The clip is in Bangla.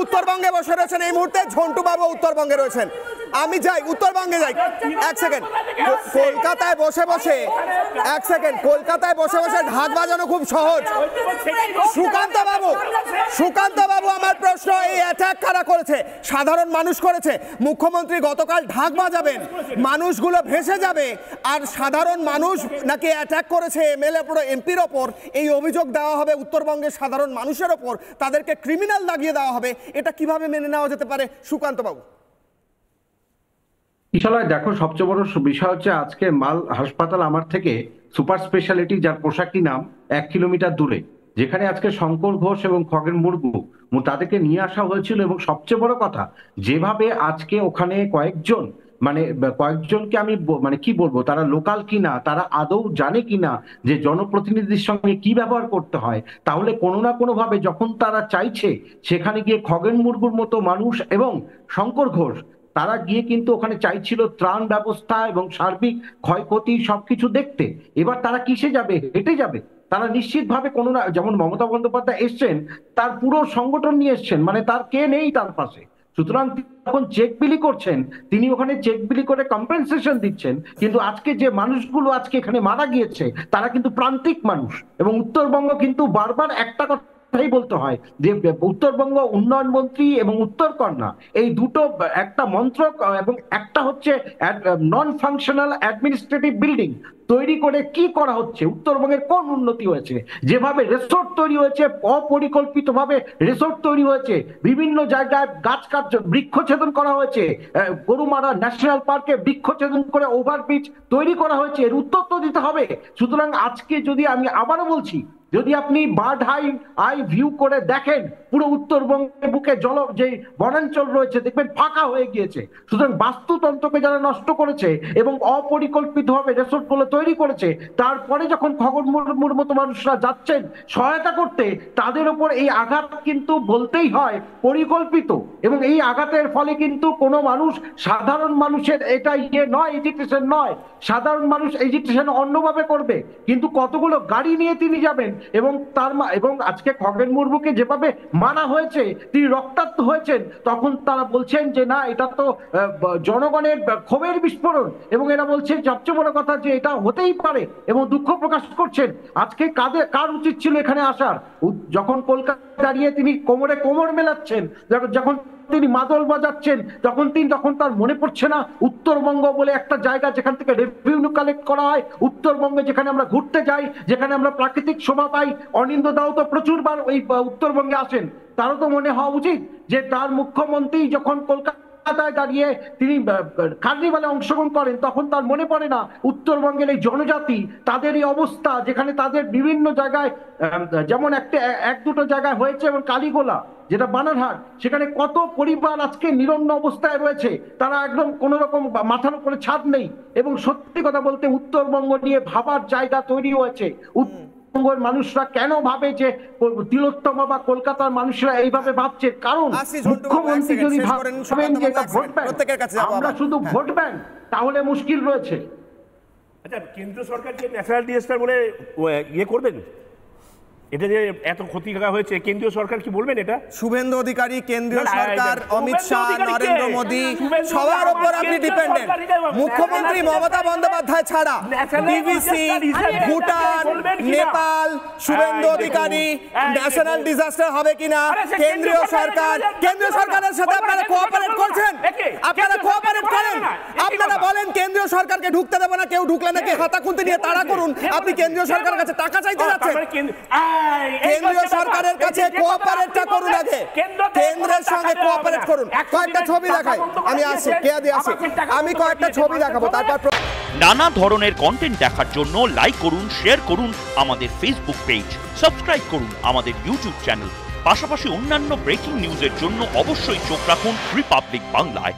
উত্তরবঙ্গে বসে রয়েছেন এই মুহূর্তে, ঝন্টু বাবু উত্তরবঙ্গে রয়েছেন। আমি যাই উত্তরবঙ্গে যাই, এক সেকেন্ড। কলকাতায় বসে বসে কলকাতায় বসে বসে ঢাক বাজানো খুব সহজ। সুকান্ত বাবু আমার প্রশ্ন, এই অ্যাটাক কারা করেছে? সাধারণ মানুষ করেছে। মুখ্যমন্ত্রী গতকাল ঢাক বাজাবেন, মানুষগুলো ভেসে যাবে, আর সাধারণ মানুষ নাকি অ্যাটাক করেছে এমএলএ এমপির ওপর, এই অভিযোগ দেওয়া হবে উত্তরবঙ্গের সাধারণ মানুষের ওপর, তাদেরকে ক্রিমিনাল লাগিয়ে দেওয়া হবে। এটা কিভাবে মেনে নেওয়া যেতে পারে সুকান্ত বাবু? বিশালয়, দেখো, সবচেয়ে বড় বিষয় হচ্ছে আজকে মাল হাসপাতাল আমার থেকে সুপার স্পেশালিটি, যার পোশাকি নাম, 1 কিলোমিটার দূরে, যেখানে আজকে শঙ্কর ঘোষ এবং খগেন মুর্মু তাদেরকে নিয়ে আসা হয়েছিল। এবং সবচেয়ে বড় কথা, যেভাবে আজকে ওখানে কয়েকজনকে আমি কি বলবো, তারা লোকাল কিনা, তারা আদৌ জানে কিনা যে জনপ্রতিনিধির সঙ্গে কি ব্যবহার করতে হয়, তাহলে কোনো না কোনো ভাবে যখন তারা চাইছে সেখানে গিয়ে খগেন মুর্মুর মতো মানুষ এবং শঙ্কর ঘোষ, তারা গিয়ে কিন্তু ওখানে চাইছিল ত্রাণ ব্যবস্থা এবং সার্বিক ক্ষয়ক্ষতি সবকিছু দেখতে। এবার তারা কিসে যাবে? হেঁটে যাবে। তারা নিশ্চিতভাবে কোনো না, যেমন মমতা বন্দ্যোপাধ্যায় এসছেন, তার পুরো সংগঠন নিয়ে এসছেন, মানে তার কে নেই তার পাশে। সুতরাং যখন চেক বিলি করছেন, তিনি ওখানে চেক বিলি করে কম্পেনসেশন দিচ্ছেন। কিন্তু আজকে যে মানুষগুলো আজকে এখানে মারা গিয়েছে, তারা কিন্তু প্রান্তিক মানুষ। এবং উত্তরবঙ্গ কিন্তু বারবার একটা কথাই বলতে হয় যে উত্তরবঙ্গ উন্নয়ন মন্ত্রী এবং উত্তরকন্যা, এই দুটো একটা মন্ত্রক, এবং একটা হচ্ছে নন ফাংশনাল অ্যাডমিনিস্ট্রেটিভ বিল্ডিং তৈরি করে কি করা হচ্ছে? উত্তরবঙ্গের কোন উন্নতি হয়েছে? যেভাবে রিসোর্ট তৈরি হয়েছে, অপরিকল্পিতভাবে রিসোর্ট তৈরি হয়েছে, বিভিন্ন জায়গায় গাছ কাট বৃক্ষছেদন করা হয়েছে, গরুমারা ন্যাশনাল পার্কে বৃক্ষছেদন করে ওভারব্রিজ তৈরি করা হয়েছে, এর উত্তর তো দিতে হবে। সুতরাং আজকে যদি আমি আবারও বলছি, যদি আপনি বার্ড আই ভিউ করে দেখেন, পুরো উত্তরবঙ্গের বুকে যে বনাঞ্চল রয়েছে, দেখবেন ফাঁকা হয়ে গিয়েছে। সুতরাং বাস্তুতন্ত্রকে যারা নষ্ট করেছে এবং অপরিকল্পিতভাবে রিসোর্ট গুলো তৈরি করেছে, তারপরে যখন খগেন মুর্মুর মতো মানুষরা যাচ্ছেন সহায়তা করতে, তাদের উপর এই আঘাত কিন্তু বলতেই হয় পরিকল্পিত। এবং এই আঘাতের ফলে কিন্তু কোনো মানুষ, সাধারণ মানুষের এটা নয়, এজিটেশন নয়, সাধারণ মানুষ এজিটেশন অন্যভাবে করবে। কিন্তু কতগুলো গাড়ি নিয়ে তিনি যাবেন, এবং আজকে খগেন মুর্মুকে যেভাবে মানা হয়েছে, তিনি রক্তাক্ত হয়েছেন, তখন তারা বলছেন যে না, এটা তো জনগণের ক্ষোভের বিস্ফোরণ। এবং এরা বলছে সবচেয়ে বড় কথা যে এটা হতেই পারে, এবং দুঃখ প্রকাশ করছেন। আজকে কার উচিত ছিল এখানে আসার? যখন কলকাতা দাঁড়িয়ে তিনি কোমরে কোমর মেলাচ্ছেন, যখন তিনি মাদল বাজাচ্ছেন, তখন তার মনে পড়ছে না উত্তরবঙ্গ বলে একটা জায়গা যেখান থেকে রেভিনিউ কালেক্ট করা হয়, উত্তরবঙ্গে যেখানে আমরা ঘুরতে যাই, যেখানে আমরা প্রাকৃতিক শোভা পাই। অনিন্দ দাও তো প্রচুরবার ওই উত্তরবঙ্গে আসেন, তারও তো মনে হওয়া উচিত যে তার মুখ্যমন্ত্রী যখন কলকাতায় দাঁড়িয়ে তিনি কার্নিভালে অংশগ্রহণ করেন, তখন তার মনে পড়ে না উত্তরবঙ্গের এই জনজাতি, তাদের এই অবস্থা, যেখানে তাদের বিভিন্ন জায়গায়, যেমন এক দুটো জায়গায় হয়েছে, এবং কালীগোলা যেটা বানারহাট, সেখানে কত পরিবার আজকে নিরন্ন অবস্থায় রয়েছে, তারা একদম কোন রকম মাথার উপরে ছাদ নেই। এবং সত্যি কথা বলতে উত্তরবঙ্গ নিয়ে ভাবার জায়গা তৈরি হয়েছে। উত্তরবঙ্গের মানুষরা কেন ভাবে যে তিলোত্তমা বা কলকাতার মানুষরা এইভাবে ভাবছে? কারণ মুখ্যমন্ত্রী যদি ভাবেন যে এটা ভোট ব্যাংক, আমরা শুধু ভোট ব্যাংক, তাহলে মুশকিল রয়েছে। আচ্ছা, কেন্দ্র সরকার যে ন্যাশনাল ডিজাস্টার বলে করবেন, এটা যে এত ক্ষতি হয়েছে, কেন্দ্রীয় সরকার কি বলবেন? এটা শুভেন্দু অধিকারী, কেন্দ্রীয় সরকার, অমিত শাহ, নরেন্দ্র মোদী, সবার উপর আপনি ডিপেন্ডেন্ট। মুখ্যমন্ত্রী মমতা বন্দ্যোপাধ্যায় ছাড়া DVC, Bhutan, Nepal, Suvendu Adhikari, national disaster হবে কিনা কেন্দ্রীয় সরকারের সাথে আপনারা কোঅপারেট করছেন? আপনারা কোঅপারেট করেন? আপনারা বলেন কেন্দ্রীয় সরকারকে ঢুকতে দেব না, কেউ ঢুকলে নাকি হাতা খুঁতে নিয়ে তাড়া করুন। আপনি কেন্দ্রীয় সরকারের কাছে টাকা চাইতে যাচ্ছেন? কেন্দ্রীয় সরকারের কাছে কোঅপারেটটা করুন, আগে কেন্দ্রের সঙ্গে কোঅপারেট করুন। কয়েকটা ছবি দেখাই, আমি আসি, আমি কয়েকটা ছবি দেখাবো, তারপর নানা ধরনের কন্টেন্ট দেখার জন্য লাইক করুন, শেয়ার করুন আমাদের ফেসবুক পেজ, সাবস্ক্রাইব করুন আমাদের ইউটিউব চ্যানেল। পাশাপাশি অন্যান্য ব্রেকিং নিউজের জন্য অবশ্যই চোখ রাখুন রিপাবলিক বাংলায়।